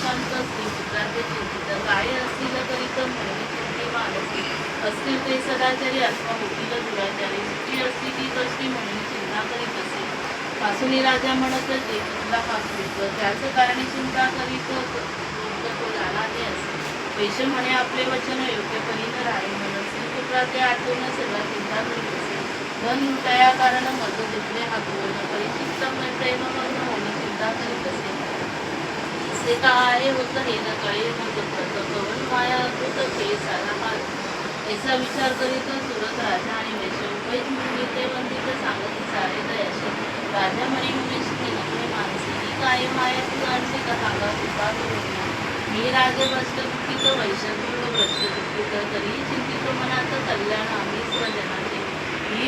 शांत असतील पुत्राचे चिंतित काय असतील करीत म्हणून चिंते मानसी असतील ते सदाचारी आत्मा होतील दुराचारी सुखी असती ती कष्टी म्हणून चिंता करीत असे पासुनी राजा म्हणत जे तुला हा पुत्र त्याच कारणे चिंता करीत तो झाला ते असे वैश्य म्हणे आपले वचन योग्य करीत राहे मनसी पुत्राचे आठवण सर्व चिंता करीत असे धन लुटाया कारण मज घेतले हातून परिचित प्रेम मग्न होऊन चिंता करीत असे असे काय होत हे न कळे मग कवन माया अद्भुत खेळ सारा हाल याचा विचार करीत सुरत राजा आणि वैश्य उपैत म्हणून ते वंदित सांगत सारे दयाशी राजा म्हणे उमेश नकळे मानसी ही काय माया तू आणते का सांगा कृपा करून मी राजे भ्रष्ट दुःखित वैश्य भ्रष्ट दुःखित तरी